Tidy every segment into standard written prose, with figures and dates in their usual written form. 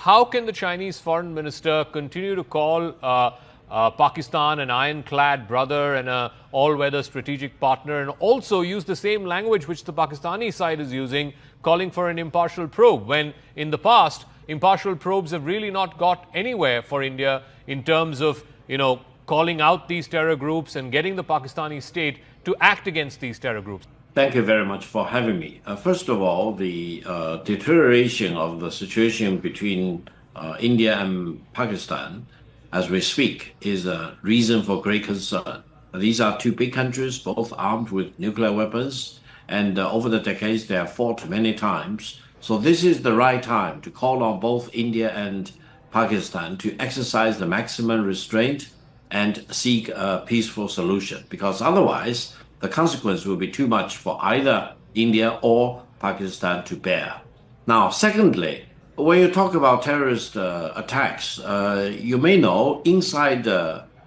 how can the Chinese foreign minister continue to call Pakistan an ironclad brother and an all-weather strategic partner, and also use the same language which the Pakistani side is using, calling for an impartial probe, when in the past, impartial probes have really not got anywhere for India in terms of, calling out these terror groups and getting the Pakistani state to act against these terror groups? Thank you very much for having me. First of all, the deterioration of the situation between India and Pakistan as we speak is a reason for great concern. These are two big countries, both armed with nuclear weapons, and over the decades they have fought many times. So this is the right time to call on both India and Pakistan to exercise the maximum restraint and seek a peaceful solution, because otherwise the consequence will be too much for either India or Pakistan to bear. Now, secondly, when you talk about terrorist attacks, you may know inside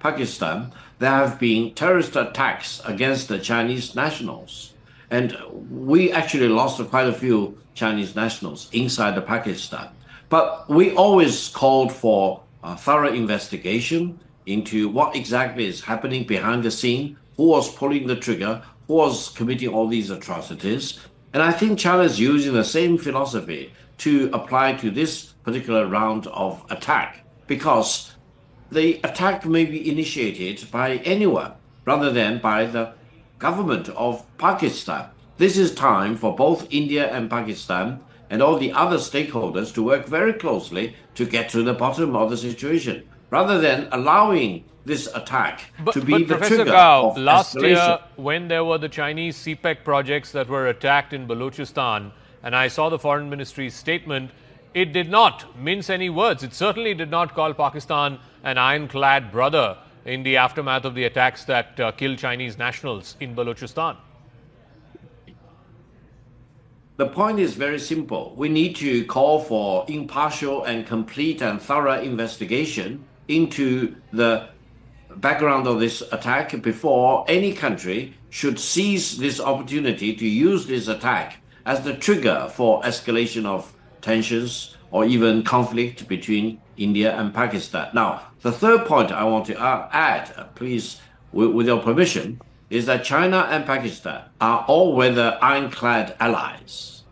Pakistan there have been terrorist attacks against the Chinese nationals. And we actually lost quite a few Chinese nationals inside Pakistan. But we always called for a thorough investigation into what exactly is happening behind the scene, who was pulling the trigger, who was committing all these atrocities. And I think China is using the same philosophy to apply to this particular round of attack, because the attack may be initiated by anyone rather than by the government of Pakistan. This is time for both India and Pakistan and all the other stakeholders to work very closely to get to the bottom of the situation, rather than allowing this attack to be the Professor trigger Gao, of last escalation. year when there were the Chinese CPEC projects that were attacked in Balochistan, and I saw the Foreign Ministry's statement, it did not mince any words. It certainly did not call Pakistan an ironclad brother in the aftermath of the attacks that killed Chinese nationals in Balochistan. The point is very simple. We need to call for impartial and complete and thorough investigation into the background of this attack before any country should seize this opportunity to use this attack as the trigger for escalation of tensions or even conflict between India and Pakistan. Now, the third point I want to add, please, with your permission, is that China and Pakistan are all-weather ironclad allies.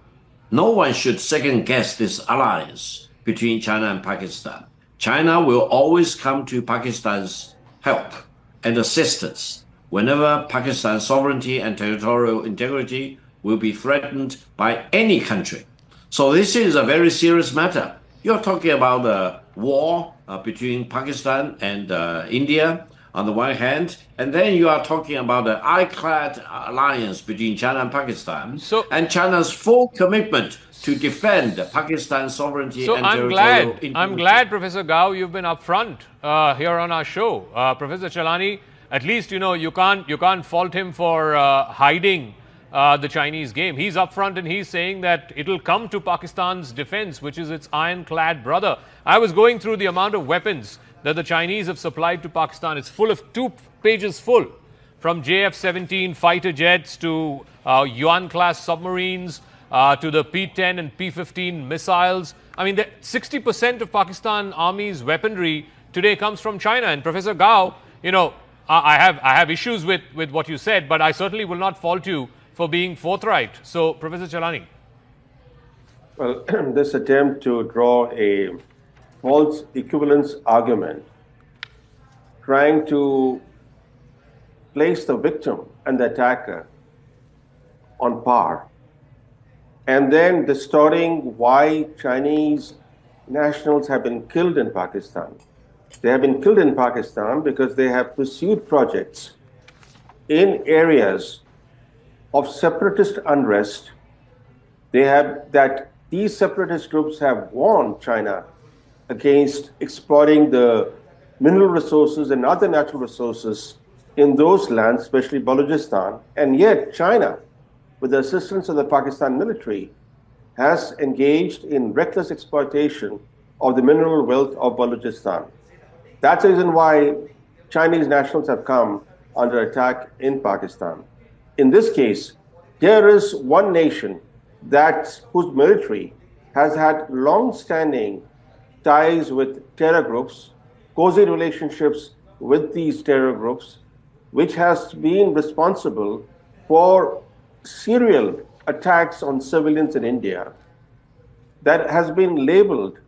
No one should second-guess this alliance between China and Pakistan. China will always come to Pakistan's help and assistance whenever Pakistan's sovereignty and territorial integrity will be threatened by any country. So this is a very serious matter. You're talking about a war between Pakistan and India on the one hand, and then you are talking about an ironclad alliance between China and Pakistan, and China's full commitment to defend Pakistan's sovereignty and territorial integrity. I'm glad, Professor Gao, you've been upfront here on our show. Professor Chalani, at least you can't fault him for hiding the Chinese game. He's upfront and he's saying that it'll come to Pakistan's defense, which is its ironclad brother. I was going through the amount of weapons that the Chinese have supplied to Pakistan. It's full of 2 pages full, from JF-17 fighter jets to Yuan-class submarines to the P-10 and P-15 missiles. I mean, 60% of Pakistan Army's weaponry today comes from China. And Professor Gao, I have issues with what you said, but I certainly will not fault you for being forthright. So, Professor Chalani. Well, this attempt to draw a false equivalence argument, trying to place the victim and the attacker on par, and then distorting why Chinese nationals have been killed in Pakistan. They have been killed in Pakistan because they have pursued projects in areas of separatist unrest. These separatist groups have warned China against exploiting the mineral resources and other natural resources in those lands, especially Balochistan. And yet China, with the assistance of the Pakistan military, has engaged in reckless exploitation of the mineral wealth of Balochistan. That's the reason why Chinese nationals have come under attack in Pakistan. In this case, here is one nation whose military has had long-standing ties with terror groups, cozy relationships with these terror groups, which has been responsible for serial attacks on civilians in India, that has been labeled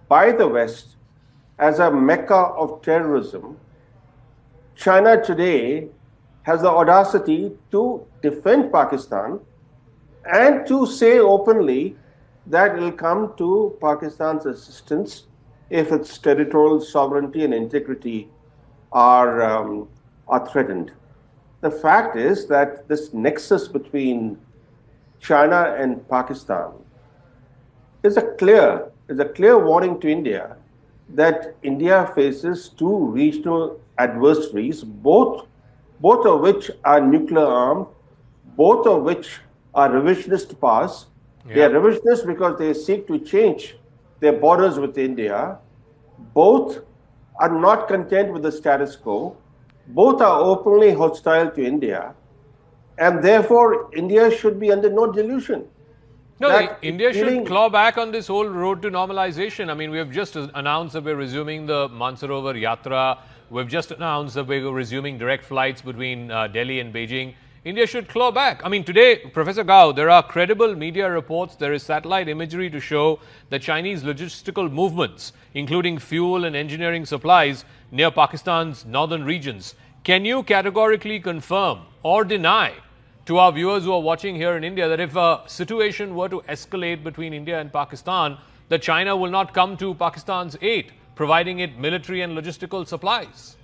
by the West as a mecca of terrorism. China today has the audacity to defend Pakistan and to say openly that it will come to Pakistan's assistance if its territorial sovereignty and integrity are threatened. The fact is that this nexus between China and Pakistan is a clear warning to India that India faces two regional adversaries, both of which are nuclear armed, both of which are revisionist past. Yeah. They are revisionist because they seek to change their borders with India. Both are not content with the status quo. Both are openly hostile to India. And therefore, India should be under no delusion. No, India should claw back on this whole road to normalization. I mean, we have just announced that we're resuming the Mansarovar Yatra. We've just announced that we're resuming direct flights between Delhi and Beijing. India should claw back. I mean, today, Professor Gao, there are credible media reports, there is satellite imagery to show that Chinese logistical movements, including fuel and engineering supplies, near Pakistan's northern regions. Can you categorically confirm or deny to our viewers who are watching here in India that if a situation were to escalate between India and Pakistan, that China will not come to Pakistan's aid, providing it military and logistical supplies?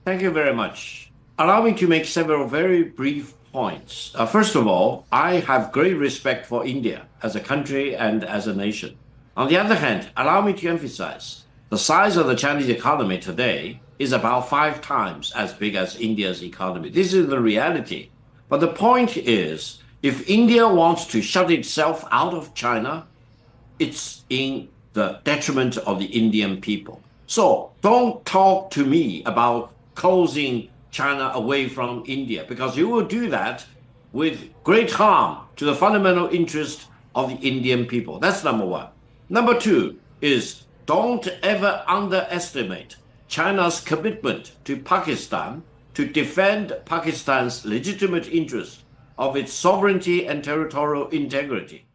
Thank you very much. Allow me to make several very brief points. First of all, I have great respect for India as a country and as a nation. On the other hand, allow me to emphasize the size of the Chinese economy today is about 5 times as big as India's economy. This is the reality. But the point is, if India wants to shut itself out of China, it's in the detriment of the Indian people. So don't talk to me about closing China away from India, because you will do that with great harm to the fundamental interest of the Indian people. That's number one. Number two is don't ever underestimate China's commitment to Pakistan to defend Pakistan's legitimate interest of its sovereignty and territorial integrity.